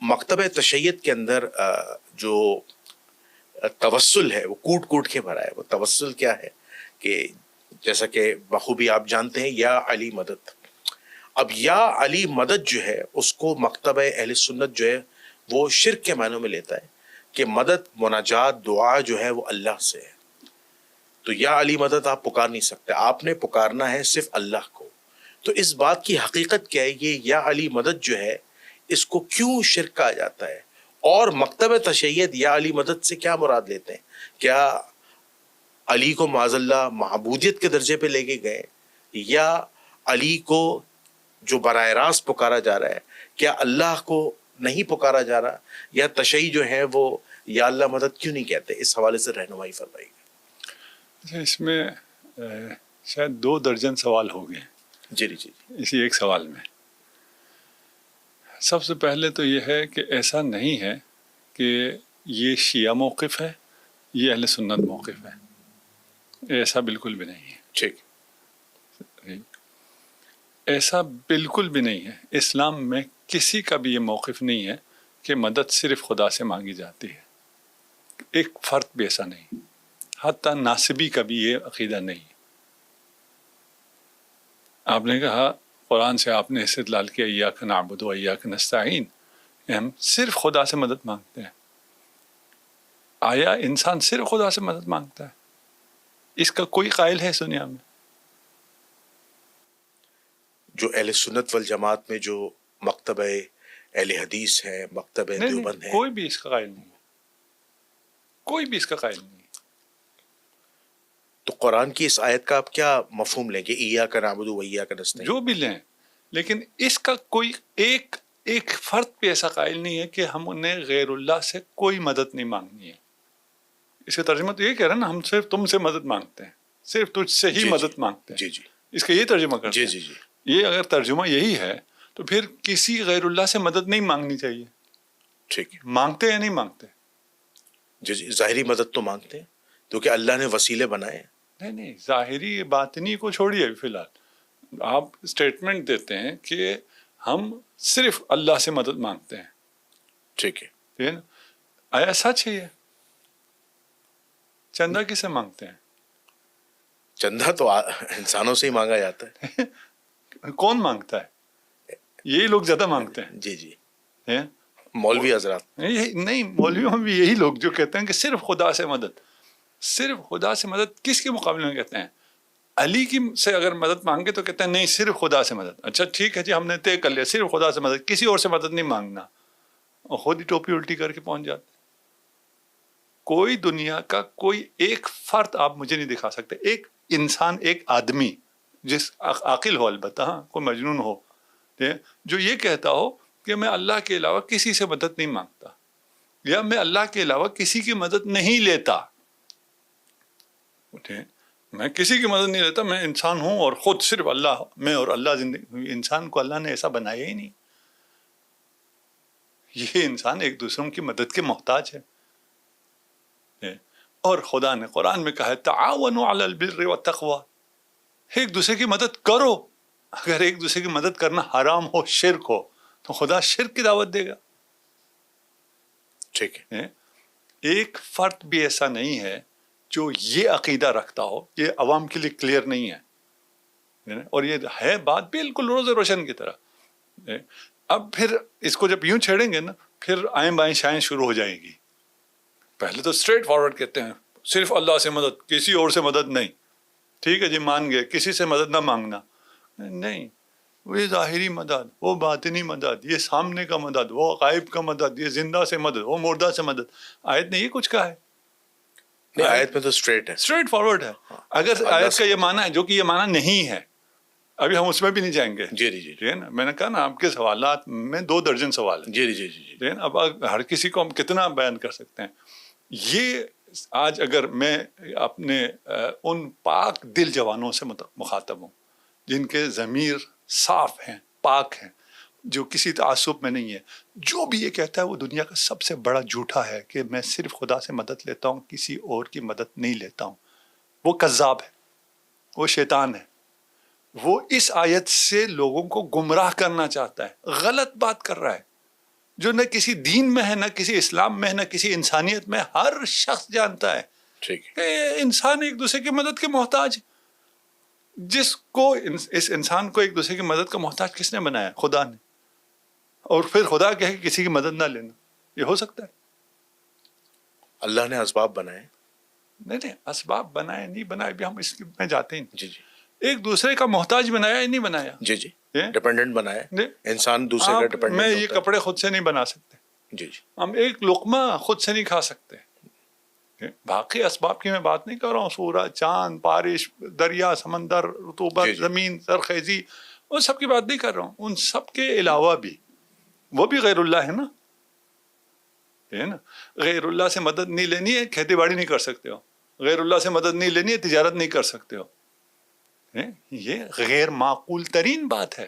مکتبہ تشیع کے اندر جو توسل ہے وہ کوٹ کوٹ کے بھرا ہے. وہ توسل کیا ہے کہ جیسا کہ بخوبی آپ جانتے ہیں یا علی مدد. اب یا علی مدد جو ہے اس کو مکتبہ اہل سنت جو ہے وہ شرک کے معنوں میں لیتا ہے کہ مدد مناجات دعا جو ہے وہ اللہ سے ہے. تو یا علی مدد آپ پکار نہیں سکتے, آپ نے پکارنا ہے صرف اللہ کو. تو اس بات کی حقیقت کیا ہے, یہ یا علی مدد جو ہے اس کو کیوں شرک کہا جاتا ہے, اور مکتبہ تشیع یا علی مدد سے کیا مراد لیتے ہیں؟ کیا علی کو معاذ اللہ معبودیت کے درجے پہ لے کے گئے, یا علی کو جو براہ راست پکارا جا رہا ہے کیا اللہ کو نہیں پکارا جا رہا, یا تشیع جو ہے وہ یا اللہ مدد کیوں نہیں کہتے؟ اس حوالے سے رہنمائی فرمائیے. اس میں شاید 2 درجن سوال ہو گئے جی جی اسی ایک سوال میں. سب سے پہلے تو یہ ہے کہ ایسا نہیں ہے کہ یہ شیعہ موقف ہے, یہ اہل سنت موقف ہے, ایسا بالکل بھی نہیں ہے. ٹھیک, ایسا بالکل بھی نہیں ہے. اسلام میں کسی کا بھی یہ موقف نہیں ہے کہ مدد صرف خدا سے مانگی جاتی ہے. ایک فرد بھی ایسا نہیں, حتیٰ ناصبی کا بھی یہ عقیدہ نہیں. آپ نے کہا قرآن سے آپ نے استدلال کیا ایاک نعبد و ایاک نستعین, ہم صرف خدا سے مدد مانگتے ہیں. آیا انسان صرف خدا سے مدد مانگتا ہے؟ اس کا کوئی قائل ہے اس دنیا میں؟ جو اہل سنت والجماعت میں جو مکتبہ اہل حدیث ہے, مکتبہ دیوبند ہے, کوئی بھی اس کا قائل نہیں ہے, کوئی بھی اس کا قائل نہیں ہے. تو قرآن کی اس آیت کا آپ کیا مفہوم لیں گے, ایاک نعبد و ایاک نستعین؟ جو بھی لیں, لیکن اس کا کوئی ایک فرد بھی ایسا قائل نہیں ہے کہ ہم انہیں غیر اللہ سے کوئی مدد نہیں مانگنی ہے. اس کا ترجمہ تو یہ کہہ رہا ہے نا, ہم صرف تم سے مدد مانگتے ہیں, صرف تجھ سے ہی مدد مانگتے ہیں. جی جی, اس کا یہ ترجمہ کرتے ہیں. جی جی, یہ اگر ترجمہ یہی ہے تو پھر کسی غیر اللہ سے مدد نہیں مانگنی چاہیے. ٹھیک, مانگتے یا نہیں مانگتے؟ جی جی, ظاہری مدد تو مانگتے ہیں کیونکہ اللہ نے وسیلے بنائے. نہیں, ظاہری باطنی کو چھوڑیے فی الحال. آپ اسٹیٹمنٹ دیتے ہیں کہ ہم صرف اللہ سے مدد مانگتے ہیں. ٹھیک ہے نا؟ آیا سچ ہے یہ؟ چندہ کسے مانگتے ہیں؟ چندہ تو انسانوں سے ہی مانگا جاتا ہے. کون مانگتا ہے؟ یہی لوگ زیادہ مانگتے ہیں. جی جی, ہے مولوی حضرات. نہیں, مولویوں میں بھی یہی لوگ جو کہتے ہیں کہ صرف خدا سے مدد. صرف خدا سے مدد کس کے مقابلے میں کہتے ہیں؟ علی کی سے اگر مدد مانگے تو کہتے ہیں نہیں صرف خدا سے مدد. اچھا ٹھیک ہے جی, ہم نے طے کر لیا صرف خدا سے مدد, کسی اور سے مدد نہیں مانگنا, اور خود ہی ٹوپی الٹی کر کے پہنچ جاتے. کوئی دنیا کا کوئی ایک فرد آپ مجھے نہیں دکھا سکتے, ایک انسان, ایک آدمی جس عاقل ہو, البتہ کوئی مجنون ہو, جو یہ کہتا ہو کہ میں اللہ کے علاوہ کسی سے مدد نہیں مانگتا, یا میں اللہ کے علاوہ کسی کی مدد نہیں لیتا. میں کسی کی مدد نہیں لیتا, میں انسان ہوں اور خود صرف اللہ, میں اور اللہ زندگی. انسان کو اللہ نے ایسا بنایا ہی نہیں. یہ انسان ایک دوسروں کی مدد کے محتاج ہے. اور خدا نے قرآن میں کہا ہے تعاونوا علی البر والتقوی, ایک دوسرے کی مدد کرو. اگر ایک دوسرے کی مدد کرنا حرام ہو, شرک ہو, تو خدا شرک کی دعوت دے گا. ٹھیک ہے, ایک فرد بھی ایسا نہیں ہے جو یہ عقیدہ رکھتا ہو. یہ عوام کے لیے کلیئر نہیں ہے, اور یہ ہے بات بالکل روز روشن کی طرح. اب پھر اس کو جب یوں چھیڑیں گے نا, پھر آئیں بائیں شائیں شروع ہو جائیں گی. پہلے تو اسٹریٹ فارورڈ کہتے ہیں صرف اللہ سے مدد, کسی اور سے مدد نہیں. ٹھیک ہے جی, مان گئے, کسی سے مدد نہ مانگنا. نہیں, وہ ظاہری مدد, وہ باطنی مدد, یہ سامنے کا مدد, وہ غائب کا مدد, یہ زندہ سے مدد, وہ مردہ سے مدد. آیت نے یہ کچھ کہا ہے؟ آیت میں تو اسٹریٹ ہے, اسٹریٹ فارورڈ ہے. اگر آیت کا یہ معنی ہے, جو کہ یہ معنی نہیں ہے, ابھی ہم اس میں بھی نہیں جائیں گے. جی جی جی, نا, میں نے کہا نا آپ کے سوالات میں 2 درجن سوال ہیں. جی جی جی جی, اب ہر کسی کو ہم کتنا بیان کر سکتے ہیں. یہ آج اگر میں اپنے ان پاک دل جوانوں سے مخاطب ہوں جن کے ضمیر صاف ہیں, پاک ہیں, جو کسی تعصب میں نہیں ہے, جو بھی یہ کہتا ہے وہ دنیا کا سب سے بڑا جھوٹا ہے کہ میں صرف خدا سے مدد لیتا ہوں, کسی اور کی مدد نہیں لیتا ہوں, وہ کذاب ہے, وہ شیطان ہے. وہ اس آیت سے لوگوں کو گمراہ کرنا چاہتا ہے, غلط بات کر رہا ہے. جو نہ کسی دین میں ہے، نہ کسی اسلام میں ہے، نہ کسی انسانیت میں. ہر شخص جانتا ہے ٹھیک ہے. کہ انسان ایک دوسرے کی مدد کے محتاج. جس کو اس انسان کو ایک دوسرے کی مدد کا محتاج کس نے بنایا؟ خدا نے. اور پھر خدا کہے کہ کسی کی مدد نہ لینا، یہ ہو سکتا ہے؟ اللہ نے اسباب بنائے. نہیں، اسباب بنائے نہیں بنائے بھی ہم اس میں جاتے ہیں. جی جی ایک دوسرے کا محتاج بنایا یا نہیں بنایا؟ جی جی ڈپینڈنٹ بنایا. نہیں. انسان دوسرے کا ڈپینڈنٹ میں ہوتا یہ ہے. کپڑے خود سے نہیں بنا سکتے. جی جی ہم ایک لقمہ خود سے نہیں کھا سکتے. باقی اسباب کی میں بات نہیں کر رہا ہوں، سورج، چاند، بارش، دریا، سمندر، رطوبت، جی جی. زمین، سرخیزی، ان سب کی بات نہیں کر رہا ہوں. ان سب کے علاوہ بھی وہ بھی غیر اللہ ہے نا. غیر اللہ سے مدد نہیں لینی ہے، کھیتی باڑی نہیں کر سکتے ہو. غیر اللہ سے مدد نہیں لینی ہے، تجارت نہیں کر سکتے ہو. یہ غیر معقول ترین بات ہے.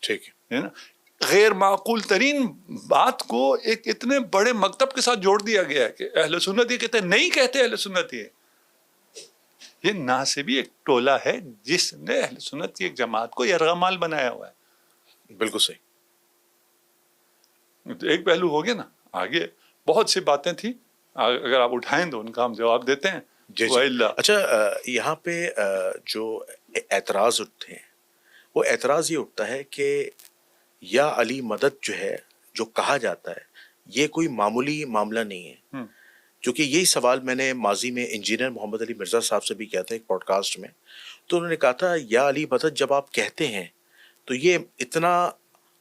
ٹھیک ہے نا. غیر معقول ترین بات کو ایک اتنے بڑے مکتب کے ساتھ جوڑ دیا گیا ہے کہ اہل سنت یہ کہتے ہیں. نہیں کہتے اہل سنت یہ ناسبی ایک ٹولہ ہے جس نے اہل سنت کی ایک جماعت کو یرغمال بنایا ہوا ہے. بالکل صحیح. تو ایک پہلو ہو گیا نا. آگے بہت سی باتیں تھیں، اگر آپ اٹھائیں تو ان کا ہم جواب دیتے ہیں. جی جی. اچھا یہاں پہ جو اعتراض اٹھتے ہیں وہ اعتراض یہ اٹھتا ہے کہ یا علی مدد جو ہے جو کہا جاتا ہے یہ کوئی معمولی معاملہ نہیں ہے. کیونکہ یہی سوال میں نے ماضی میں انجینئر محمد علی مرزا صاحب سے بھی کیا تھا ایک پوڈ کاسٹ میں. تو انہوں نے کہا تھا یا علی مدد جب آپ کہتے ہیں تو یہ اتنا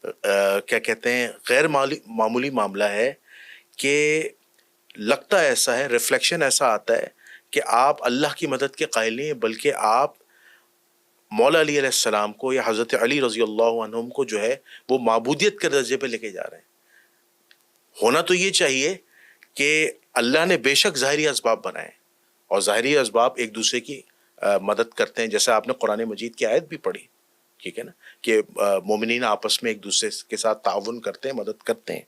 کیا کہتے ہیں غیر معمولی معاملہ ہے کہ لگتا ایسا ہے، ریفلیکشن ایسا آتا ہے کہ آپ اللہ کی مدد کے قائل نہیں ہیں بلکہ آپ مولا علی علیہ السلام کو یا حضرت علی رضی اللہ عنہم کو جو ہے وہ معبودیت کے درجے پہ لے کے جا رہے ہیں. ہونا تو یہ چاہیے کہ اللہ نے بے شک ظاہری اسباب بنائے اور ظاہری اسباب ایک دوسرے کی مدد کرتے ہیں، جیسے آپ نے قرآن مجید کی آیت بھی پڑھی، ٹھیک ہے نا، کہ مومنین آپس میں ایک دوسرے کے ساتھ تعاون کرتے ہیں، مدد کرتے ہیں.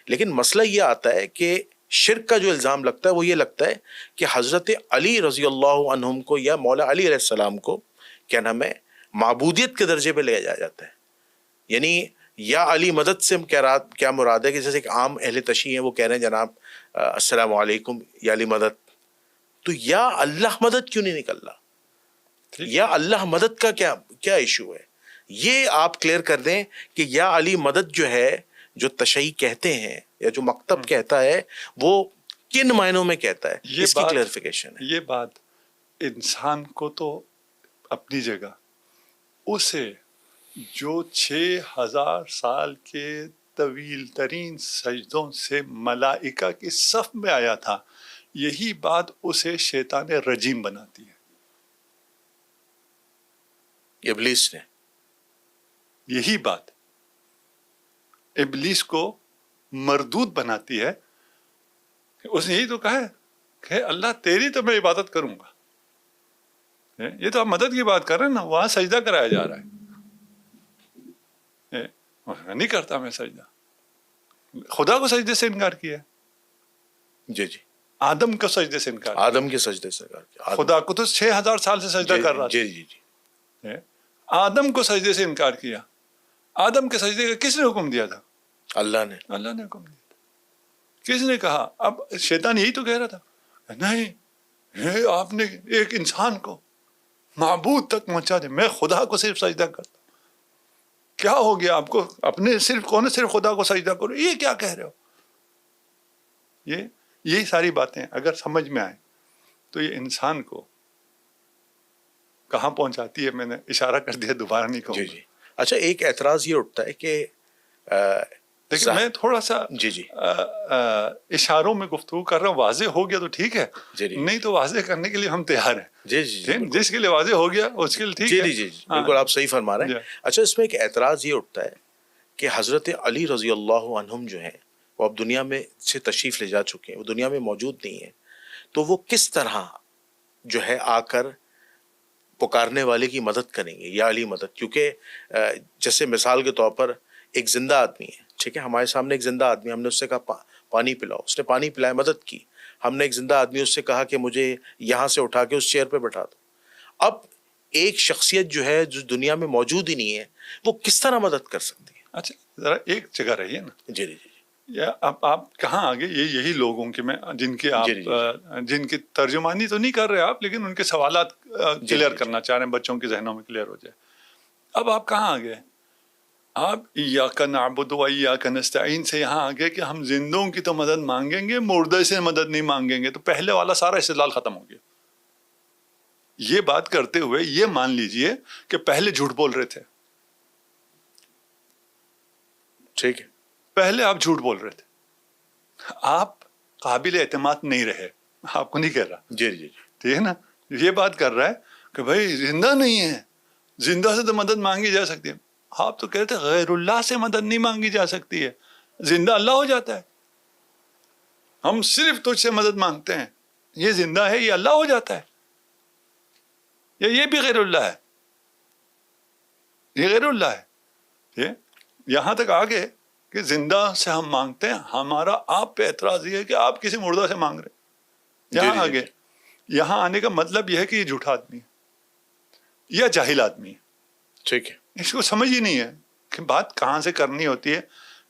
لیکن مسئلہ یہ آتا ہے کہ شرک کا جو الزام لگتا ہے وہ یہ لگتا ہے کہ حضرت علی رضی اللہ عنہم کو یا مولا علی علیہ السلام کو کیا نام ہے معبودیت کے درجے پہ لے جایا جاتا ہے. یعنی یا علی مدد سے کیا مراد ہے کہ جیسے ایک عام اہل تشیع ہیں وہ کہہ رہے ہیں جناب السلام علیکم یا علی مدد، تو یا اللہ مدد کیوں نہیں نکل رہا؟ یا اللہ مدد کا کیا ایشو ہے؟ یہ آپ کلیئر کر دیں کہ یا علی مدد جو ہے جو تشیع کہتے ہیں یا جو مکتب کہتا ہے وہ کن معنوں میں کہتا ہے، اس کی کلیئرفیکیشن ہے. یہ بات انسان کو تو اپنی جگہ، اسے جو 6000 سال کے طویل ترین سجدوں سے ملائکہ کی صف میں آیا تھا، یہی بات اسے شیطان رجیم بناتی ہے. ابلیس نے یہی بات ابلیس کو مردود بناتی ہے. اس نے یہی تو کہا ہے کہ اللہ تیری تو میں عبادت کروں گا. یہ تو آپ مدد کی بات کر رہے ہیں نا، وہاں سجدہ کرایا جا رہا ہے. نہیں کرتا میں سجدہ. خدا کو سجدے سے انکار کیا. جی جی. آدم کو سجدے سے انکار، آدم کے سجدے سے انکار کیا. خدا کو تو 6000 سال سے سجدہ کر رہا تھا. جی جی جی. آدم کو سجدے سے انکار کیا. آدم کے سجدے کا کس نے حکم دیا تھا؟ اللہ نے حکم دیا تھا. کس نے کہا؟ اب شیطان یہی تو کہہ رہا تھا، نہیں آپ نے ایک انسان کو معبود تک پہنچا دے، میں خدا کو صرف سجدہ کرتا. کیا ہو گیا آپ کو؟ اپنے صرف خدا کو سجدہ کرو، یہ کیا کہہ رہے ہو؟ یہی ساری باتیں اگر سمجھ میں آئیں تو یہ انسان کو کہاں پہنچاتی ہے. میں نے اشارہ کر دیا، دوبارہ نہیں کہوں. جی جی. اچھا ایک اعتراض یہ اٹھتا ہے کہ لیکن میں تھوڑا سا جی جی اشاروں میں گفتگو کر رہا ہوں. واضح ہو گیا تو ٹھیک ہے، نہیں تو واضح کرنے کے لیے ہم تیار ہیں. جی جی. جس کے لیے واضح ہو گیا اس کے لیے ٹھیک ہے. جی جی بالکل آپ صحیح فرما رہے ہیں. اچھا اس میں ایک اعتراض یہ اٹھتا ہے کہ حضرت علی رضی اللہ عنہم جو ہیں وہ اب دنیا میں سے تشریف لے جا چکے ہیں، وہ دنیا میں موجود نہیں ہیں، تو وہ کس طرح جو ہے آ کر پکارنے والے کی مدد کریں گے یا علی مدد؟ کیونکہ جیسے مثال کے طور پر ایک زندہ آدمی ہے، ٹھیک ہے، ہمارے سامنے ایک زندہ آدمی، ہم نے اس سے کہا پانی پلاؤ، اس نے پانی پلایا، مدد کی. ہم نے ایک زندہ آدمی اس سے کہا کہ مجھے یہاں سے اٹھا کے اس چیئر پہ بٹھا دو. اب ایک شخصیت جو ہے جو دنیا میں موجود ہی نہیں ہے وہ کس طرح مدد کر سکتی ہے؟ اچھا ذرا ایک جگہ رہیے نا، جی جی جی یا اب آپ کہاں آگے یہی لوگوں کے میں جن کے آپ جی جی جن کی ترجمانی تو نہیں کر رہے آپ، لیکن ان کے سوالات کلیئر جی کرنا چاہ رہے ہیں، بچوں کے ذہنوں میں کلیئر ہو جائے. اب آپ کہاں آگے؟ آپ ایاک نعبد و ایاک نستعین سے یہاں آگے کہ ہم زندوں کی تو مدد مانگیں گے، مردے سے مدد نہیں مانگیں گے. تو پہلے والا سارا استدلال ختم ہو گیا. یہ بات کرتے ہوئے یہ مان لیجئے کہ پہلے جھوٹ بول رہے تھے، ٹھیک ہے. پہلے آپ جھوٹ بول رہے تھے، آپ قابل اعتماد نہیں رہے. آپ کو نہیں کہہ رہا، جی جی جی ٹھیک ہے نا، یہ بات کر رہا ہے کہ بھائی زندہ نہیں ہے، زندہ سے تو مدد مانگی جا سکتی ہے. آپ تو کہتے ہیں غیر اللہ سے مدد نہیں مانگی جا سکتی ہے، زندہ اللہ ہو جاتا ہے. ہم صرف تجھ سے مدد مانگتے ہیں، یہ زندہ ہے، یہ اللہ ہو جاتا ہے. یہ بھی غیر اللہ ہے، یہ غیر اللہ ہے. یہ یہاں تک آگے کہ زندہ سے ہم مانگتے ہیں. ہمارا آپ پہ اعتراض یہ ہے کہ آپ کسی مردہ سے مانگ رہے ہیں. یہاں آگے یہاں آنے کا مطلب یہ ہے کہ یہ جھوٹا آدمی ہے یا جاہل آدمی ہے. ٹھیک ہے. اس کو سمجھ ہی نہیں ہے کہ بات کہاں سے کرنی ہوتی ہے،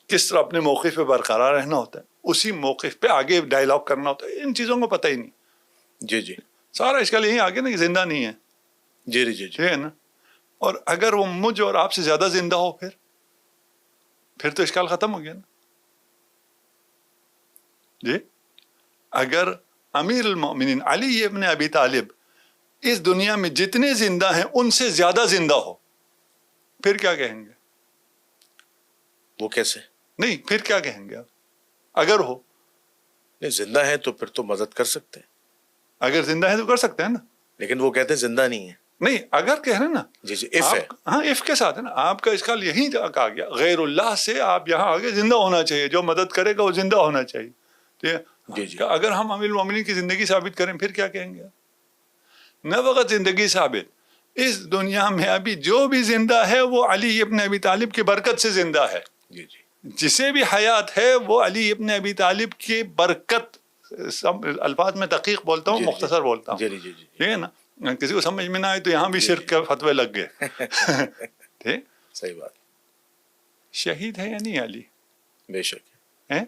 کس طرح اپنے موقف پہ برقرار رہنا ہوتا ہے، اسی موقف پہ آگے ڈائلاگ کرنا ہوتا ہے. ان چیزوں کو پتہ ہی نہیں. جی جی سارا اشکال یہیں آگے نا کہ زندہ نہیں ہے. جی جی جی ٹھیک ہے نا. اور اگر وہ مجھ اور آپ سے زیادہ زندہ ہو پھر تو اشکال ختم ہو گیا نا. جی اگر امیر المومنین علی ابن ابی طالب اس دنیا میں جتنے زندہ ہیں ان سے زیادہ زندہ ہو، پھر کیا کہیں گے؟ وہ کیسے؟ نہیں پھر کیا کہیں گے آپ؟ اگر ہو نہیں زندہ ہے تو پھر تو مدد کر سکتے ہیں. اگر زندہ ہے تو کر سکتے ہیں نا. لیکن وہ کہتے ہیں زندہ نہیں ہے. نہیں اگر کہہ رہے ہیں نا، جی جی اف ہے. ہاں اف کے ساتھ ہے نا. آپ کا اشکال یہی کہا گیا غیر اللہ سے آپ یہاں آگے زندہ ہونا چاہیے، جو مدد کرے گا وہ زندہ ہونا چاہیے. جی جی اگر ہم امیر المومنین کی زندگی ثابت کریں پھر کیا کہیں گے؟ نہ وقت زندگی ثابت، اس دنیا میں ابھی جو بھی زندہ ہے وہ علی ابن ابی طالب کی برکت سے زندہ ہے. جی جی جسے بھی حیات ہے وہ علی ابن ابی طالب کی برکت. الفاظ میں دقیق بولتا ہوں، مختصر بولتا ہوں. جی جی جی ٹھیک ہے نا. کسی کو سمجھ میں نہ آئے تو یہاں بھی شرک کے فتوے لگ گئے. ٹھیک. صحیح بات. شہید ہے یا نہیں علی؟ بے شک ہے.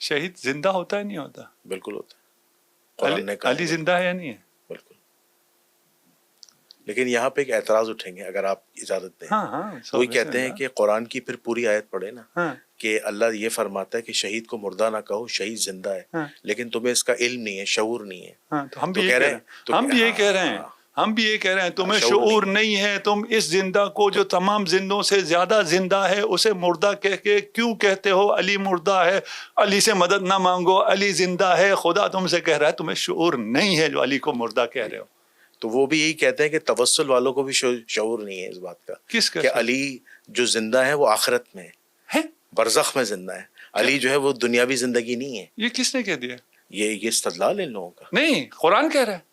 شہید زندہ ہوتا ہے نہیں ہوتا؟ بالکل ہوتا ہے. قرآن نے کہا علی زندہ ہے یا نہیں ہے؟ بالکل. لیکن یہاں پہ ایک اعتراض اٹھیں گے اگر آپ اجازت دیں. ہاں وہی کہتے ہیں کہ قرآن کی پھر پوری آیت پڑھے نا کہ اللہ یہ فرماتا ہے کہ شہید کو مردہ نہ کہو، شہید زندہ ہے، لیکن تمہیں اس کا علم نہیں ہے، شعور نہیں ہے. تو ہم بھی یہی کہہ رہے ہیں تمہیں شعور نہیں ہے. تم اس زندہ کو جو تمام زندوں سے زیادہ زندہ ہے اسے مردہ کہہ کے کیوں کہتے ہو علی مردہ ہے، علی سے مدد نہ مانگو، علی زندہ ہے. خدا تم سے کہہ رہا ہے تمہیں شعور نہیں ہے جو علی کو مردہ کہہ رہے ہو. تو وہ بھی یہی کہتے ہیں کہ توسل والوں کو بھی شعور نہیں ہے اس بات کا. کس کا؟ کہ علی جو زندہ ہے وہ آخرت میں ہے، برزخ میں زندہ ہے. علی جو ہے وہ دنیاوی زندگی نہیں ہے. یہ کس نے کہہ دیا؟ یہ استدلال ہے ان لوگوں کا. نہیں قرآن کہہ رہا ہے.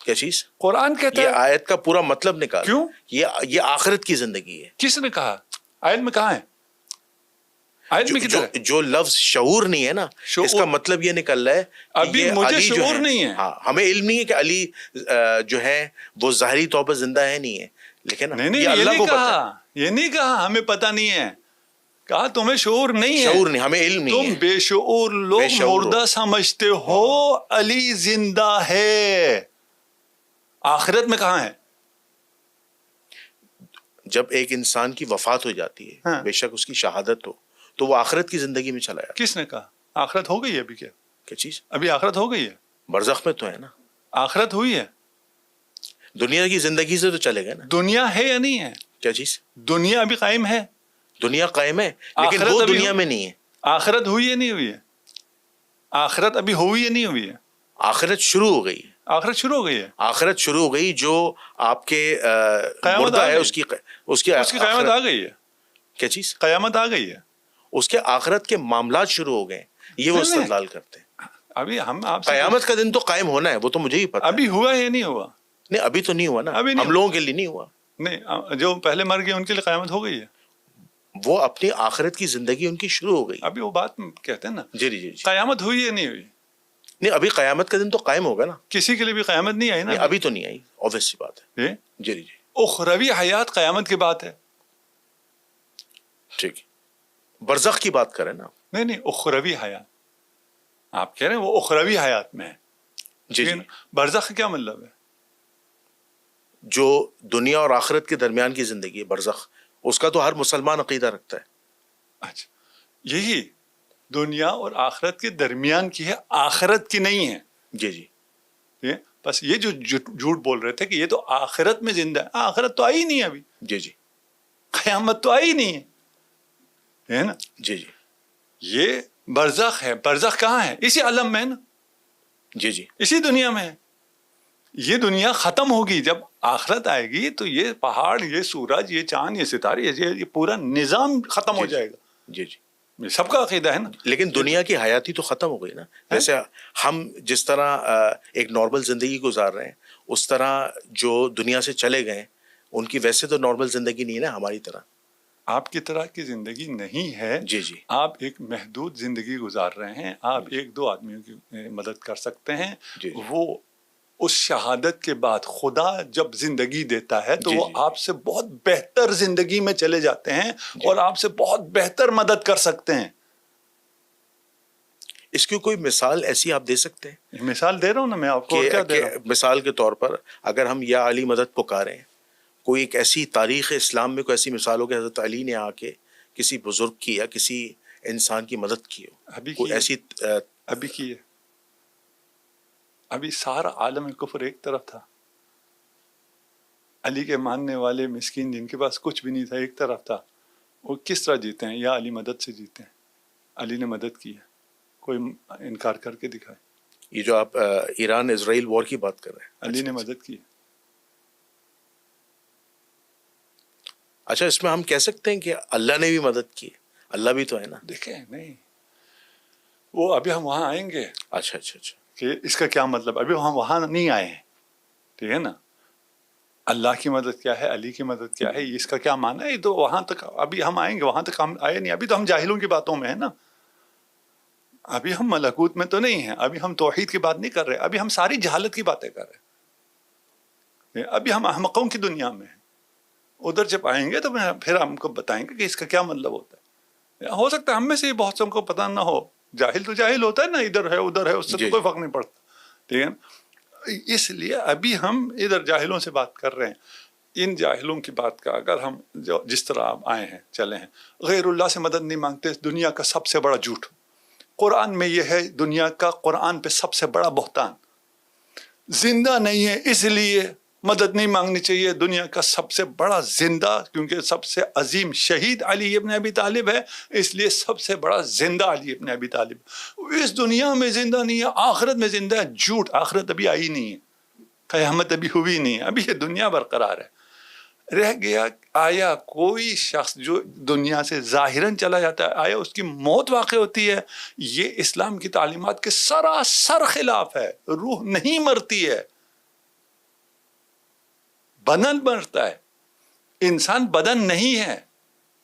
کیا چیز؟ قرآن کہتا ہے. یہ آیت کا پورا مطلب نکال. کیوں؟ یہ آخرت کی زندگی ہے. کس نے کہا؟ آیت میں کہاں ہے؟ آیت میں کدھر ہے؟ جو لفظ شعور نہیں ہے نا، اس کا مطلب یہ نکل رہا ہے ابھی مجھے شعور نہیں ہے. ہاں ہمیں علم نہیں ہے کہ علی جو ہے وہ ظاہری طور پر زندہ ہے نہیں ہے، لیکن نہیں اللہ کو پتہ ہے. یہ نہیں کہا ہمیں پتہ نہیں ہے، کہا تمہیں شعور نہیں ہے. شعور نہیں، ہمیں علم نہیں ہے. تم بے شعور لوگ مردہ سمجھتے ہو، علی زندہ ہے. آخرت میں کہاں ہے؟ جب ایک انسان کی وفات ہو جاتی ہے، بے شک اس کی شہادت ہو، تو وہ آخرت کی زندگی میں چلا جاتا. کس نے کہا آخرت ہو گئی ہے؟ ابھی کیا چیز؟ ابھی آخرت ہو گئی ہے. برزخ میں تو ہے نا. آخرت ہوئی ہے. دنیا کی زندگی سے تو چلے گئے نا. دنیا ہے یا نہیں ہے؟ کیا چیز؟ دنیا ابھی قائم ہے. دنیا قائم ہے لیکن وہ دنیا میں نہیں ہے. آخرت ہوئی ہے نہیں ہوئی ہے؟ آخرت ابھی ہوئی ہے نہیں ہوئی ہے؟ آخرت شروع ہو گئی ہے. آخرت شروع ہو گئی ہے. آخرت شروع ہو گئی. جو آپ کے مردہ ہے اس کی قیامت آ گئی ہے. کیا چیز؟ قیامت آ گئی ہے. اس کے آخرت کے معاملات شروع ہو گئے. یہ وہ استدلال کرتے ہیں. ابھی ہم آپ قیامت کا دن تو قائم ہونا ہے، وہ تو مجھے ہی پتا. ابھی ہوا ہے نہیں ہوا؟ نہیں ابھی تو نہیں ہوا نا. ہم لوگوں کے لیے نہیں ہوا. نہیں جو پہلے مر گئے ان کے لیے قیامت ہو گئی ہے. وہ اپنی آخرت کی زندگی ان کی شروع ہو گئی. ابھی وہ بات کہتے ہیں نا. جی جی جی. قیامت ہوئی ہے نہیں ہوئی؟ نہیں ابھی قیامت کا دن تو قائم ہوگا نا. کسی کے لیے بھی قیامت نہیں آئی نا. ابھی تو نہیں آئی، obvious سی بات ہے. جی جی. اخروی حیات قیامت کی بات ہے. ٹھیک ہے، برزخ کی بات کریں نا. نہیں اخروی حیات آپ کہہ رہے ہیں وہ اخروی حیات میں ہے. جی جی، برزخ کیا مطلب ہے؟ جو دنیا اور آخرت کے درمیان کی زندگی ہے برزخ، اس کا تو ہر مسلمان عقیدہ رکھتا ہے. اچھا، یہی دنیا اور آخرت کے درمیان کی ہے، آخرت کی نہیں ہے. جی جی بس یہ جو جھوٹ بول رہے تھے کہ یہ تو آخرت میں زندہ ہے، آخرت تو آئی نہیں ابھی، جی جی قیامت تو آئی نہیں ہے نا. جی جی یہ برزخ ہے. برزخ کہاں ہے؟ اسی عالم میں ہے نا، جی جی اسی دنیا میں ہے. یہ دنیا ختم ہوگی، جب آخرت آئے گی تو یہ پہاڑ، یہ سورج، یہ چاند، یہ ستارے، یہ پورا نظام ختم ہو جائے گا. جی جی. یہ سب کا عقیدہ ہے نا. لیکن دنیا کی حیاتی تو ختم ہو گئی نا. جیسے ہم جس طرح ایک نارمل زندگی گزار رہے ہیں، اس طرح جو دنیا سے چلے گئے ان کی ویسے تو نارمل زندگی نہیں ہے نا ہماری طرح. آپ کی طرح کی زندگی نہیں ہے. جی جی، آپ ایک محدود زندگی گزار رہے ہیں. آپ ایک دو آدمیوں کی مدد کر سکتے ہیں. جی جی. وہ اس شہادت کے بعد خدا جب زندگی دیتا ہے تو جی وہ جی. آپ سے بہت بہتر زندگی میں چلے جاتے ہیں اور آپ سے بہت بہتر مدد کر سکتے ہیں. اس کی کوئی مثال ایسی آپ دے سکتے ہیں؟ مثال دے رہا ہوں نا میں آپ کو. کیا دے رہا ہوں؟ مثال کے طور پر اگر ہم یا علی مدد پکاریں، کوئی ایک ایسی تاریخ اسلام میں کوئی ایسی مثال ہو کہ حضرت علی نے آ کے کسی بزرگ کی یا کسی انسان کی مدد کی ہو، ابھی کوئی ایسی ابھی کی ہے. ابھی سارا عالم کفر ایک طرف تھا، علی کے ماننے والے مسکین جن کے پاس کچھ بھی نہیں تھا ایک طرف تھا. وہ کس طرح جیتے ہیں؟ یا علی مدد سے جیتے ہیں. علی نے مدد کی ہے، کوئی انکار کر کے دکھائے. یہ جو آپ ایران اسرائیل وار کی بات کر رہے ہیں، علی نے مدد کی ہے. اچھا، اس میں ہم کہہ سکتے ہیں کہ اللہ نے بھی مدد کی؟ اللہ بھی تو ہے نا. دیکھیں نہیں، وہ ابھی ہم وہاں آئیں گے. اچھا اچھا اچھا. کہ اس کا کیا مطلب؟ ابھی ہم وہاں نہیں آئے ہیں، ٹھیک ہے نا. اللہ کی مدد کیا ہے، علی کی مدد کیا ہے، اس کا کیا معنی ہے؟ یہ تو وہاں تک ابھی ہم آئیں گے، وہاں تک ہم آئے نہیں. ابھی تو ہم جاہلوں کی باتوں میں ہیں نا. ابھی ہم ملکوت میں تو نہیں ہیں. ابھی ہم توحید کی بات نہیں کر رہے. ابھی ہم ساری جہالت کی باتیں کر رہے ہیں. ابھی ہم احمقوں کی دنیا میں ہیں. ادھر جب آئیں گے تو پھر ہم کو بتائیں گے کہ اس کا کیا مطلب ہوتا ہے. ہو سکتا ہے ہم میں سے بہت سو کو پتہ نہ ہو. جاہل تو جاہل ہوتا ہے نا، ادھر ہے ادھر ہے، اس سے تو کوئی فرق نہیں پڑتا. ٹھیک ہے. اس لیے ابھی ہم ادھر جاہلوں سے بات کر رہے ہیں. ان جاہلوں کی بات کا اگر ہم جس طرح آپ آئے ہیں چلے ہیں، غیر اللہ سے مدد نہیں مانگتے، دنیا کا سب سے بڑا جھوٹ. قرآن میں یہ ہے دنیا کا، قرآن پہ سب سے بڑا بہتان. زندہ نہیں ہے اس لیے مدد نہیں مانگنی چاہیے. دنیا کا سب سے بڑا زندہ، کیونکہ سب سے عظیم شہید علی ابن ابی طالب ہے، اس لیے سب سے بڑا زندہ علی ابن ابی طالب. اس دنیا میں زندہ نہیں ہے، آخرت میں زندہ ہے. جھوٹ. آخرت ابھی آئی نہیں ہے، قیامت ابھی ہوئی نہیں ہے. ابھی یہ دنیا برقرار ہے. رہ گیا آیا کوئی شخص جو دنیا سے ظاہراً چلا جاتا ہے، آیا اس کی موت واقع ہوتی ہے. یہ اسلام کی تعلیمات کے سراسر خلاف ہے. روح نہیں مرتی ہے، بدن مرتا ہے. انسان بدن نہیں ہے،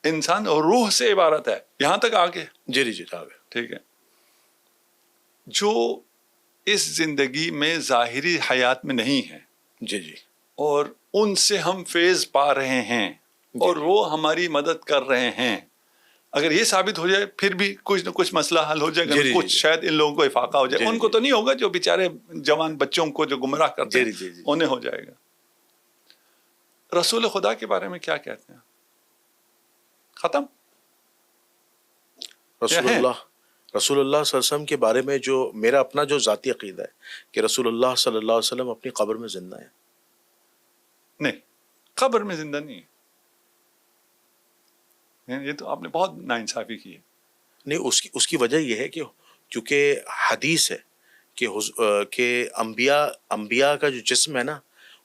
انسان روح سے عبارت ہے. یہاں تک آگے جی جی آگے. ٹھیک ہے. جو اس زندگی میں ظاہری حیات میں نہیں ہے، جی جی، اور ان سے ہم فیض پا رہے ہیں اور وہ ہماری مدد کر رہے ہیں. اگر یہ ثابت ہو جائے پھر بھی کچھ نہ کچھ مسئلہ حل ہو جائے گا. کچھ شاید ان لوگوں کو افاقہ ہو جائے. ان کو تو نہیں ہوگا، جو بیچارے جوان بچوں کو جو گمراہ کرتے ہیں انہیں ہو جائے گا. رسول خدا کے بارے میں کیا کہتے ہیں؟ ختم. رسول اللہ صلی اللہ علیہ وسلم کے بارے میں جو میرا اپنا جو ذاتی عقیدہ ہے کہ رسول اللہ صلی اللہ علیہ وسلم اپنی قبر میں زندہ ہے. نہیں، قبر میں زندہ نہیں ہے. یہ تو آپ نے بہت ناانصافی کی ہے. نہیں، اس کی وجہ یہ ہے کہ کیونکہ حدیث ہے کہ انبیاء کا جو جسم ہے نا،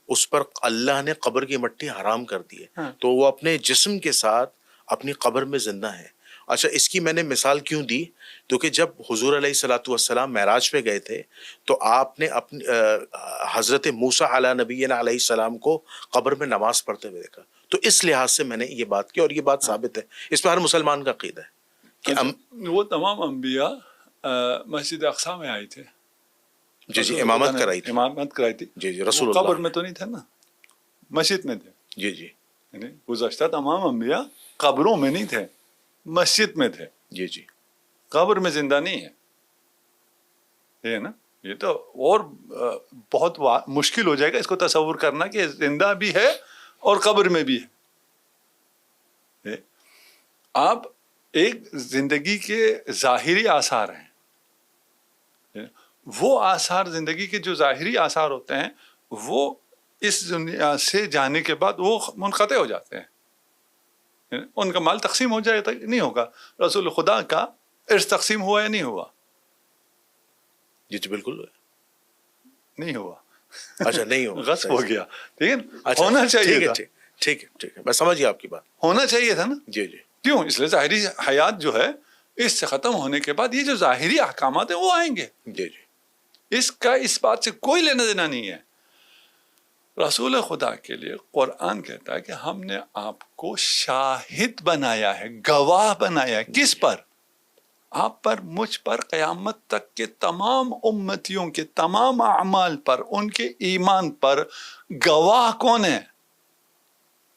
اس پر اللہ نے قبر کی مٹی حرام کر دی ہے. تو وہ اپنے جسم کے ساتھ اپنی قبر میں زندہ ہے. اچھا، اس کی میں نے مثال کیوں دی؟ کیونکہ جب حضور علیہ الصلوۃ والسلام معراج پہ گئے تھے تو آپ نے اپنی حضرت موسیٰ علیہ نبینا علیہ السلام کو قبر میں نماز پڑھتے ہوئے دیکھا. تو اس لحاظ سے میں نے یہ بات کی اور یہ بات ثابت ہے. اس پہ ہر مسلمان کا عقیدہ ہے کہ وہ تمام انبیاء مسجد اقصی میں آئے تھے. جی جی، امامت کرائی تھی. جی جی، رسول اللہ قبر میں تو نہیں تھے نا، مسجد میں تھے. جی جی، گزشتہ تمام انبیاء قبروں میں نہیں تھے. مسجد میں تھے, جی جی قبر میں زندہ نہیں ہے. یہ ہے نا, یہ تو اور بہت مشکل ہو جائے گا اس کو تصور کرنا کہ زندہ بھی ہے اور قبر میں بھی ہے. آپ ایک زندگی کے ظاہری آثار ہیں, وہ آثار زندگی کے جو ظاہری آثار ہوتے ہیں وہ اس دنیا سے جانے کے بعد وہ منقطع ہو جاتے ہیں. ان کا مال تقسیم ہو جائے تو نہیں ہوگا. رسول خدا کا ارث تقسیم ہوا یا نہیں ہوا؟ جی جی بالکل نہیں ہوا. اچھا نہیں ہوا, غصب ہو گیا. ٹھیک ہے, اچھا ہونا چاہیے تھا. ٹھیک ہے ٹھیک ہے, میں سمجھ گیا آپ کی بات. ہونا چاہیے تھا نا. جی جی کیوں؟ اس لیے ظاہری حیات جو ہے اس سے ختم ہونے کے بعد یہ جو ظاہری احکامات ہیں وہ آئیں گے. جی جی اس کا اس بات سے کوئی لینا دینا نہیں ہے. رسول خدا کے لیے قرآن کہتا ہے کہ ہم نے آپ کو شاہد بنایا ہے, گواہ بنایا ہے. کس پر؟ آپ پر, مجھ پر, قیامت تک کے تمام امتیوں کے تمام اعمال پر, ان کے ایمان پر گواہ کون ہے؟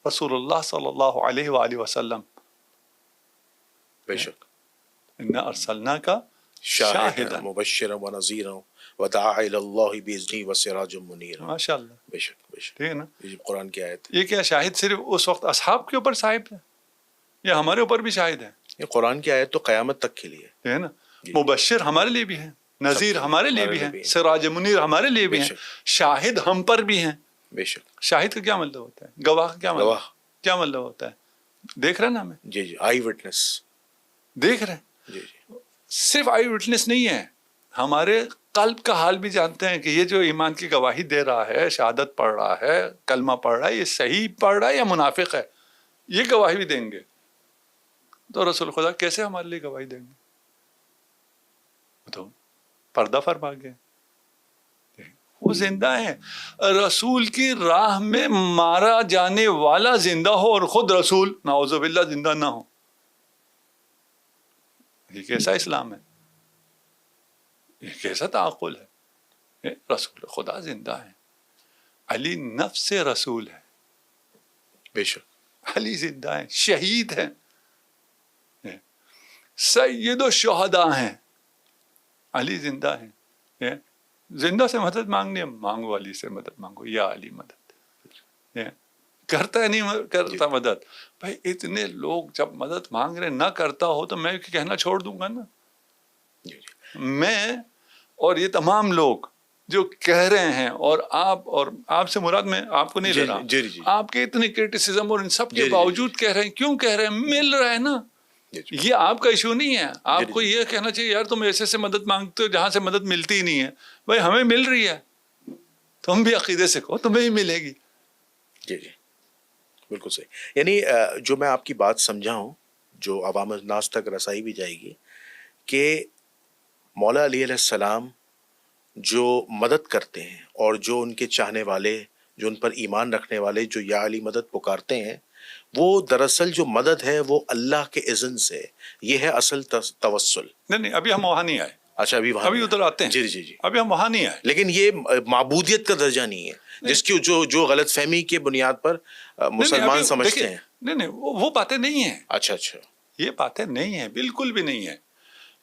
رسول اللہ صلی اللہ علیہ وآلہ وسلم. بے شک. انا ارسلناک شاہدا مبشرا ونذیرا وداعیا الی اللہ باذنہ وسراجا منیرا. ماشاء اللہ. بے شک بے شک. ٹھیک ہے نا. یہ قرآن کی آیت ہے. یہ کیا شاہد صرف اس وقت اصحاب کے اوپر صاحب ہے یا ہمارے اوپر بھی شاہد ہے؟ یہ قرآن کی آیت تو قیامت تک کے لیے ٹھیک ہے نا. جی. مبشر ہمارے لیے بھی ہے, نذیر ہمارے لیے بھی ہمارے لیے ہے, بھی سراج منیر ہمارے لیے بھی بے ہیں, شک. شاہد ہم پر بھی ہیں. بے شک. شاہد کا کیا مطلب ہوتا ہے؟ گواہ کا کیا مطلب؟ گواہ. کیا مطلب ہوتا ہے؟ دیکھ رہے نا ہمیں, جی جی آئی وٹنس. دیکھ رہے ہیں. جی جی صرف آئی وٹنس نہیں ہے, ہمارے قلب کا حال بھی جانتے ہیں کہ یہ جو ایمان کی گواہی دے رہا ہے, شہادت پڑھ رہا ہے, کلمہ پڑھ رہا ہے, یہ صحیح پڑھ رہا ہے یا منافق ہے, یہ گواہی بھی دیں گے. تو رسول خدا کیسے ہمارے لیے گواہی دیں گے؟ تو پردہ فرما گئے, وہ زندہ ہیں. رسول کی راہ میں مارا جانے والا زندہ ہو اور خود رسول نعوذ باللہ زندہ نہ ہو, یہ کیسا اسلام ہے؟ یہ کیسا تعقل ہے؟ رسول خدا زندہ ہے. علی نفس رسول ہے. بے شک. علی زندہ ہے, شہید ہیں, سید الشہداء ہیں. علی زندہ ہیں. زندہ سے مدد مانگنی ہے, مانگو علی سے مدد مانگو, یا علی مدد. کرتا ہے نہیں کرتا مدد. بھائی اتنے لوگ جب مدد مانگ رہے نہ کرتا ہو تو میں کہنا چھوڑ دوں گا نا. میں اور یہ تمام لوگ جو کہہ رہے ہیں, اور آپ سے مراد میں آپ کو نہیں لے رہا, آپ کے اتنے کرٹیسزم اور ان سب کے باوجود کہہ رہے ہیں. کیوں کہہ رہے ہیں؟ مل رہا ہے نا. یہ آپ کا ایشو نہیں ہے. آپ کو یہ کہنا چاہیے یار تم ایسے سے مدد مانگتے ہو جہاں سے مدد ملتی ہی نہیں ہے. بھائی ہمیں مل رہی ہے, تم بھی عقیدے سے کہو تمہیں ہی ملے گی. جی جی بالکل صحیح. یعنی جو میں آپ کی بات سمجھا ہوں, جو عوام الناس تک رسائی بھی جائے گی, کہ مولا علی علیہ السلام جو مدد کرتے ہیں اور جو ان کے چاہنے والے, جو ان پر ایمان رکھنے والے, جو یا علی مدد پکارتے ہیں, وہ دراصل جو مدد ہے وہ اللہ کے اذن سے. یہ ہے اصل توسل. نہیں ابھی ہم وہاں نہیں آئے. اچھا ابھی ادھر آتے ہیں. جی جی جی ابھی ہم وہاں نہیں آئے. لیکن یہ معبودیت کا درجہ نہیں ہے جس کی جو غلط فہمی کے بنیاد پر مسلمان سمجھتے ہیں. نہیں وہ باتیں نہیں ہیں. اچھا اچھا یہ باتیں نہیں ہیں, بالکل بھی نہیں ہیں.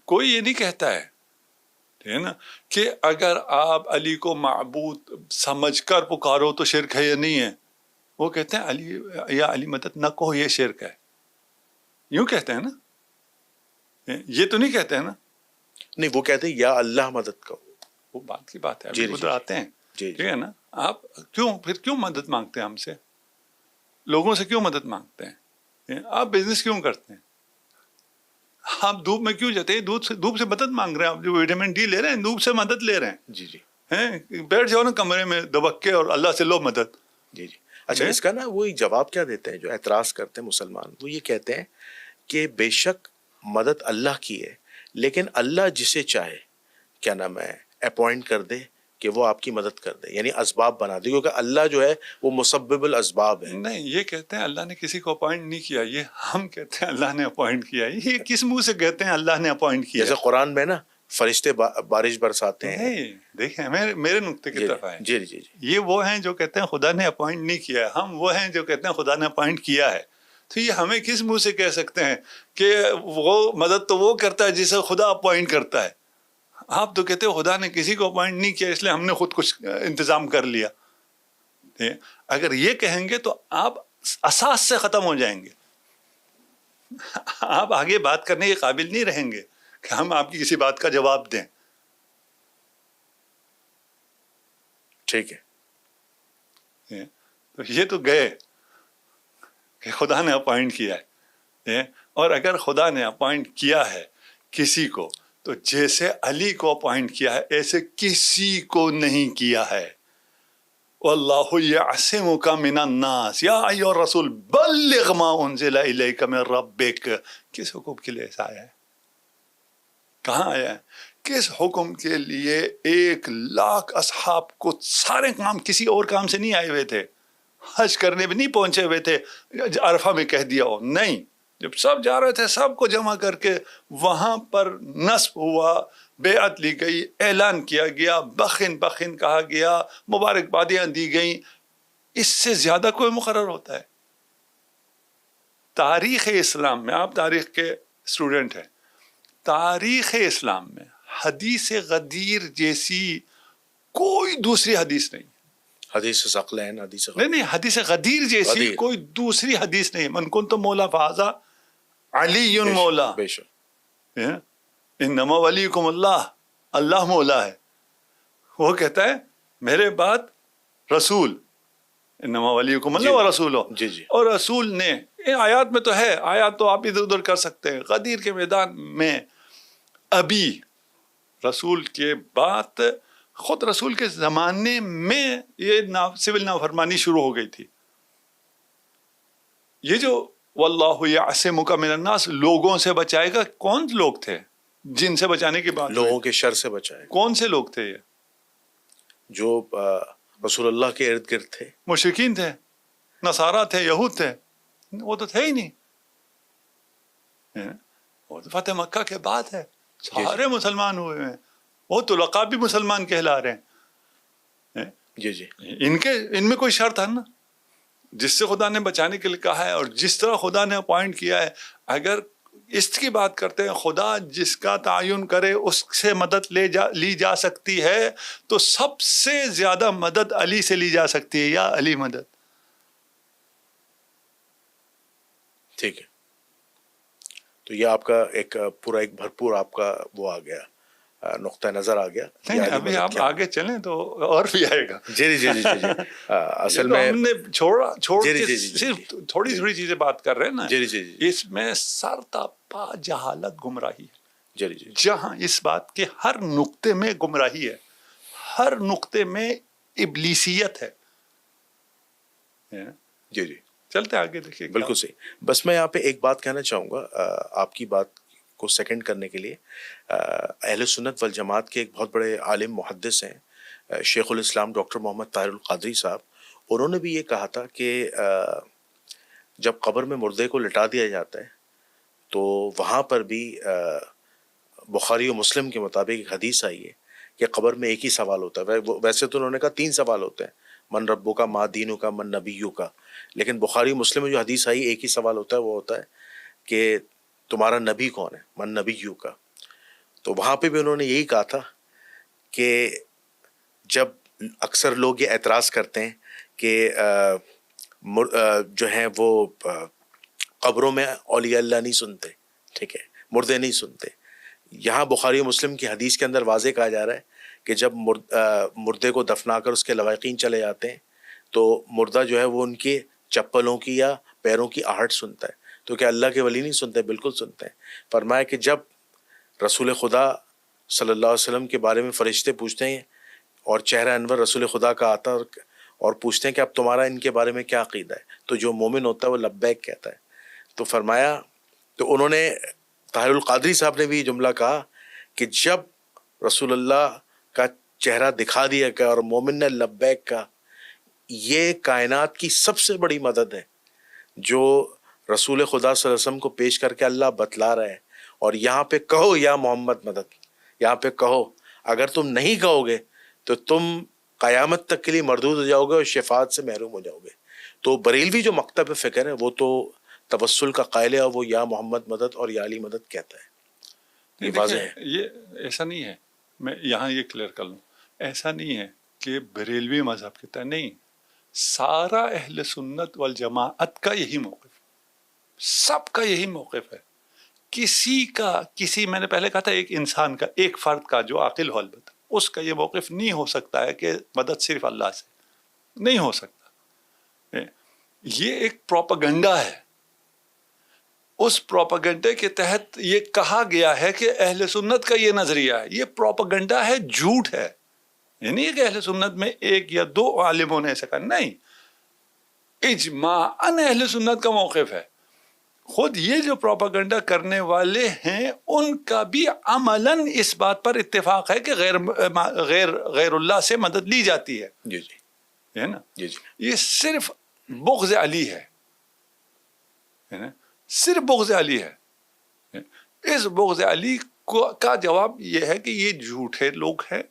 کوئی یہ نہیں کہتا ہے نا کہ اگر آپ علی کو معبود سمجھ کر پکارو تو شرک ہے یا نہیں ہے. وہ کہتے ہیں علی یا علی مدد نہ کہو یہ شرک ہے. یوں کہتے ہیں نا, یہ تو نہیں کہتے ہیں نا. نہیں وہ کہتے ہیں یا اللہ مدد کہو. وہ بات کی بات ہے, ادھر آتے ہیں. ٹھیک ہے نا. آپ کیوں مدد مانگتے ہیں ہم سے؟ لوگوں سے کیوں مدد مانگتے ہیں؟ آپ بزنس کیوں کرتے ہیں؟ آپ دھوپ میں کیوں جاتے ہیں؟ دھوپ سے مدد مانگ رہے ہیں. آپ جو وٹامن ڈی لے رہے ہیں دھوپ سے مدد لے رہے ہیں. جی جی بیٹھ جاؤ نا کمرے میں دبک کے اور اللہ سے لو مدد. جی جی اچھا اس کا نا وہی جواب کیا دیتے ہیں جو اعتراض کرتے ہیں مسلمان. وہ یہ کہتے ہیں کہ بے شک مدد اللہ کی ہے, لیکن اللہ جسے چاہے کیا نام ہے اپوائنٹ کر دے کہ وہ آپ کی مدد کر دے, یعنی اسباب بنا دے, کیونکہ اللہ جو ہے وہ مسبب الاسباب ہے. نہیں یہ کہتے ہیں اللہ نے کسی کو اپوائنٹ نہیں کیا, یہ ہم کہتے ہیں اللہ نے اپوائنٹ کیا. یہ کس منہ سے کہتے ہیں اللہ نے اپوائنٹ کیا؟ جیسے قرآن میں نا فرشتے بارش برساتے ہیں. دیکھیں میرے نقطے کی طرف آئے. جی جی جی یہ وہ ہیں جو کہتے ہیں خدا نے اپوائنٹ نہیں کیا ہے, ہم وہ ہیں جو کہتے ہیں خدا نے اپوائنٹ کیا ہے. تو یہ ہمیں کس منہ سے کہہ سکتے ہیں کہ وہ مدد تو وہ کرتا ہے جسے خدا اپوائنٹ کرتا ہے. آپ تو کہتے ہو خدا نے کسی کو اپوائنٹ نہیں کیا اس لیے ہم نے خود کچھ انتظام کر لیا. اگر یہ کہیں گے تو آپ اساس سے ختم ہو جائیں گے. آپ آگے بات کرنے کے قابل نہیں رہیں گے کہ ہم آپ کی کسی بات کا جواب دیں. ٹھیک ہے. تو یہ تو گئے کہ خدا نے اپوائنٹ کیا ہے. اور اگر خدا نے اپوائنٹ کیا ہے کسی کو تو جیسے علی کو اپوائنٹ کیا ہے ایسے کسی کو نہیں کیا ہے. واللہ یعصمک من الناس یا ایھا الرسول بلغ ما انزل الیک من ربک. کس حکم کے لیے ایسا آیا ہے؟ کہاں آیا ہے؟ کس حکم کے لیے 1,00,000 اصحاب کو سارے کام کسی اور کام سے نہیں آئے ہوئے تھے، حج کرنے بھی نہیں پہنچے ہوئے تھے عرفہ میں کہہ دیا ہو. نہیں، جب سب جا رہے تھے سب کو جمع کر کے وہاں پر نصب ہوا، بیعت لی گئی، اعلان کیا گیا، بخن بخن کہا گیا، مبارکبادیاں دی گئیں. اس سے زیادہ کوئی مقرر ہوتا ہے؟ تاریخ اسلام میں، آپ تاریخ کے اسٹوڈنٹ ہیں، تاریخ اسلام میں حدیث غدیر جیسی کوئی دوسری حدیث نہیں. حدیث ثقلین، حدیث نہیں، حدیث غدیر جیسی غدیر. کوئی دوسری حدیث نہیں. من کنت مولا فہذا علی مولا. بے شک. انما ولیکم اللہ، اللہ مولا ہے. وہ کہتا ہے میرے بعد رسول، انما ولیکم اللہ و رسول. جی جی. اور رسول نے آیات میں تو ہے، آیات تو آپ ادھر ادھر کر سکتے ہیں. غدیر کے میدان میں ابھی رسول کے بعد خود رسول کے زمانے میں یہ سول نافرمانی شروع ہو گئی تھی. یہ جو واللہ یعصمک من الناس لوگوں سے بچائے گا، کون لوگ تھے جن سے بچانے کی بات؟ لوگوں کے شر سے بچائے. کون سے لوگ تھے یہ؟ جو رسول اللہ کے ارد گرد تھے. مشرکین تھے، نصارہ تھے، یہود تھے. وہ تو تھے ہی نہیں. وہ تو فتح مکہ کے بعد ہے، سارے مسلمان ہوئے ہیں. وہ تو لقب بھی مسلمان کہلا رہے ہیں. جی جی. ان میں کوئی شر تھا نا جس سے خدا نے بچانے کے لیے کہا ہے، اور جس طرح خدا نے اپوائنٹ کیا ہے. اگر اس کی بات کرتے ہیں خدا جس کا تعین کرے اس سے مدد لی جا سکتی ہے، تو سب سے زیادہ مدد علی سے لی جا سکتی ہے. یا علی مدد. ٹھیک ہے. تو یہ آپ کا ایک پورا ایک بھرپور آپ کا وہ آ گیا، نقطہ نظر آ گیا. نہیں، ابھی آپ آگے چلیں تو اور بھی آئے گا. جی جی جی جی. اصل میں ہم نے چھوڑ کے صرف تھوڑی تھوڑی چیزیں بات کر رہے ہیں نا. جی جی جی. اس میں سر تاپا جہالت گمراہی ہے. جی جی. جہاں اس بات کے ہر نقطے میں گمراہی ہے، ہر نقطے میں ابلیسیت ہے. جی جی. چلتے آگے دیکھیے. بالکل صحیح. بس میں یہاں پہ ایک بات کہنا چاہوں گا آپ کی بات کو سیکنڈ کرنے کے لیے. اہل سنت والجماعت کے ایک بہت بڑے عالم محدث ہیں شیخ الاسلام ڈاکٹر محمد طاہر القادری صاحب. انہوں نے بھی یہ کہا تھا کہ جب قبر میں مردے کو لٹا دیا جاتا ہے تو وہاں پر بھی بخاری و مسلم کے مطابق ایک حدیث آئی ہے کہ قبر میں ایک ہی سوال ہوتا ہے. ویسے تو انہوں نے کہا 3 سوال ہوتے ہیں، من ربو کا، ما دینو کا، من نبیو کا. لیکن بخاری و مسلم میں جو حدیث آئی ایک ہی سوال ہوتا ہے، وہ ہوتا ہے کہ تمہارا نبی کون ہے، من نبیو کا. تو وہاں پہ بھی انہوں نے یہی کہا تھا کہ جب اکثر لوگ یہ اعتراض کرتے ہیں کہ جو ہیں وہ قبروں میں اولیاء اللہ نہیں سنتے، ٹھیک ہے، مردے نہیں سنتے. یہاں بخاری و مسلم کی حدیث کے اندر واضح کہا جا رہا ہے کہ جب مردے کو دفنا کر اس کے لواحقین چلے جاتے ہیں تو مردہ جو ہے وہ ان کے چپلوں کی یا پیروں کی آہٹ سنتا ہے. تو کیا اللہ کے ولی نہیں سنتے؟ بالکل سنتے ہیں. فرمایا کہ جب رسول خدا صلی اللہ علیہ وسلم کے بارے میں فرشتے پوچھتے ہیں اور چہرہ انور رسول خدا کا آتا اور پوچھتے ہیں کہ اب تمہارا ان کے بارے میں کیا عقیدہ ہے، تو جو مومن ہوتا ہے وہ لبیک کہتا ہے. تو فرمایا، تو انہوں نے طاہر القادری صاحب نے بھی یہ جملہ کہا کہ جب رسول اللہ کا چہرہ دکھا دیا گیا اور مومن نے لبیک کہا، یہ کائنات کی سب سے بڑی مدد ہے جو رسول خدا صلی اللہ علیہ وسلم کو پیش کر کے اللہ بتلا رہا ہے. اور یہاں پہ کہو یا محمد مدد، یہاں پہ کہو. اگر تم نہیں کہو گے تو تم قیامت تک کے لیے مردود ہو جاؤ گے اور شفاعت سے محروم ہو جاؤ گے. تو بریلوی جو مکتب فکر ہے وہ تو توسل کا قائل ہے اور وہ یا محمد مدد اور یا علی مدد کہتا ہے. یہ واضح ہے. یہ ایسا نہیں ہے، میں یہاں یہ کلیئر کر لوں، ایسا نہیں ہے کہ بریلوی مذہب کہتا ہے، نہیں، سارا اہل سنت والجماعت کا یہی موقف، سب کا یہی موقف ہے. کسی میں نے پہلے کہا تھا ایک انسان کا، ایک فرد کا جو عاقل ہو البتہ، اس کا یہ موقف نہیں ہو سکتا ہے کہ مدد صرف اللہ سے، نہیں ہو سکتا. یہ ایک پروپیگنڈا ہے. اس پروپیگنڈے کے تحت یہ کہا گیا ہے کہ اہل سنت کا یہ نظریہ ہے. یہ پروپیگنڈا ہے، جھوٹ ہے. یہ نہیں ہے کہ اہل سنت میں ایک یا دو عالموں نے ایسا کہا، نہیں، اجماعاً اہل سنت کا موقف ہے. خود یہ جو پروپیگنڈا کرنے والے ہیں ان کا بھی عملاً اس بات پر اتفاق ہے کہ غیر اللہ سے مدد لی جاتی ہے. جی جی ہے نا. جی جی. یہ صرف بغض علی ہے نا، صرف بغض علی ہے. اس بغض علی کا جواب یہ ہے کہ یہ جھوٹے لوگ ہیں.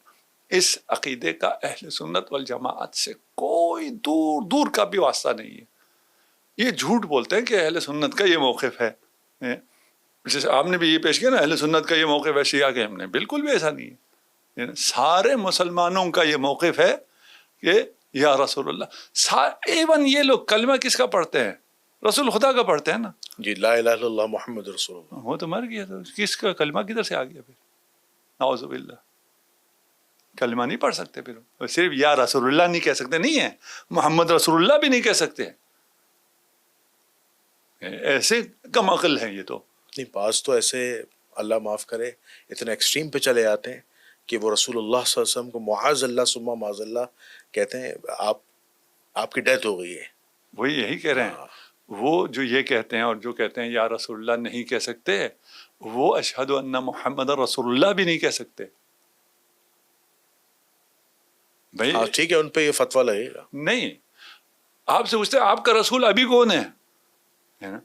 اس عقیدے کا اہل سنت والجماعت سے کوئی دور دور کا بھی واسطہ نہیں ہے. یہ جھوٹ بولتے ہیں کہ اہل سنت کا یہ موقف ہے. جیسے آپ نے بھی یہ پیش کیا نا، اہل سنت کا یہ موقف ہے شیعہ کے، ہم نے بالکل بھی ایسا نہیں ہے. سارے مسلمانوں کا یہ موقف ہے کہ یا رسول اللہ. ایون یہ لوگ کلمہ کس کا پڑھتے ہیں؟ رسول خدا کا پڑھتے ہیں نا. جی، لا الہ الا اللہ محمد رسول اللہ. وہ تو مر گیا، تو کس کا کلمہ کدھر سے آ گیا پھر؟ نعوذ باللہ. کلمہ نہیں پڑھ سکتے پھر، صرف یا رسول اللہ نہیں کہہ سکتے، نہیں ہے محمد رسول اللہ بھی نہیں کہہ سکتے. ایسے کم عقل ہیں یہ تو. نہیں، بعض تو ایسے اللہ معاف کرے اتنے ایکسٹریم پہ چلے آتے ہیں کہ وہ رسول اللہ صلی اللہ علیہ وسلم کو معاذ اللہ ثم معاذ اللہ کہتے ہیں. آپ کی ڈیتھ ہو گئی ہے. وہی یہی کہہ رہے ہیں. وہ جو یہ کہتے ہیں اور جو کہتے ہیں یا رسول اللہ نہیں کہہ سکتے، وہ اشہد ان محمد رسول اللہ بھی نہیں کہہ سکتے. بھائی ٹھیک ہے، ان پہ یہ فتویٰ لگے گا. نہیں، آپ سے پوچھتے ہیں آپ کا رسول ابھی کون ہے نا.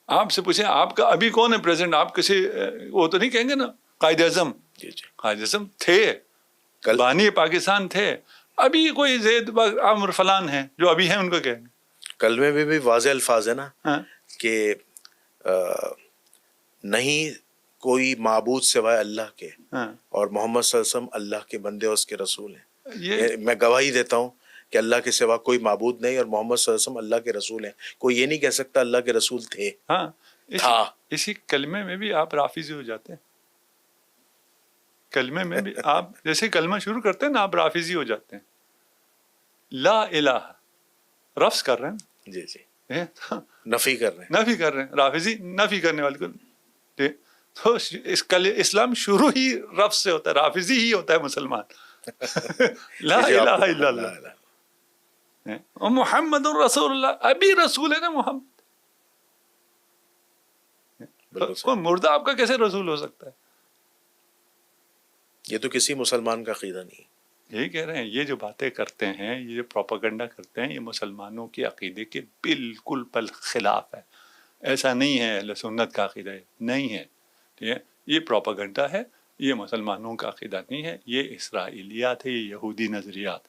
آپ سے پوچھیں آپ کا ابھی کون ہے پریزیڈنٹ، آپ کسی وہ تو نہیں کہیں گے نا قائد اعظم. جی جی. قائد اعظم تھے، بانی پاکستان تھے. ابھی کوئی زید عمر فلان ہیں جو ابھی ہیں، ان کو کہیں گے. کلمے میں بھی واضح الفاظ ہے نا کہ نہیں کوئی معبود سوائے اللہ کے، اور محمد صلی اللہ علیہ وسلم اللہ کے بندے اور اس کے رسول ہیں. میں گواہی دیتا ہوں کہ اللہ کے سوا کوئی معبود نہیں اور محمد صلی اللہ علیہ وسلم اللہ کے رسول ہیں. کوئی یہ نہیں کہہ سکتا اللہ کے رسول تھے. ہاں، اسی کلمے میں بھی آپ رافضی ہو جاتے ہیں. کلمے میں بھی آپ جیسے کلمہ شروع کرتے ہیں نا، آپ رافضی ہو جاتے ہیں. لا الہ رفض کر رہے ہیں. جی جی. نفی کر رہے ہیں. رافضی نفی کرنے والے کو. تو اسلام شروع ہی رفض سے ہوتا ہے، رافضی ہی ہوتا ہے مسلمان. لا الہ الا اللہ محمد الرسول اللہ. ابھی رسول ہے نا محمد. کوئی مردہ آپ کا کیسے رسول ہو سکتا ہے؟ یہ تو کسی مسلمان کا عقیدہ نہیں. یہی کہہ رہے ہیں، یہ جو باتیں کرتے ہیں، یہ جو پروپیگنڈا کرتے ہیں، یہ مسلمانوں کے عقیدے کے بالکل خلاف ہے. ایسا نہیں ہے اہل سنت کا عقیدہ نہیں ہے. ٹھیک ہے، یہ پروپیگنڈا ہے، یہ مسلمانوں کا عقیدہ نہیں ہے. یہ اسرائیلیات ہے، یہ یہودی نظریات.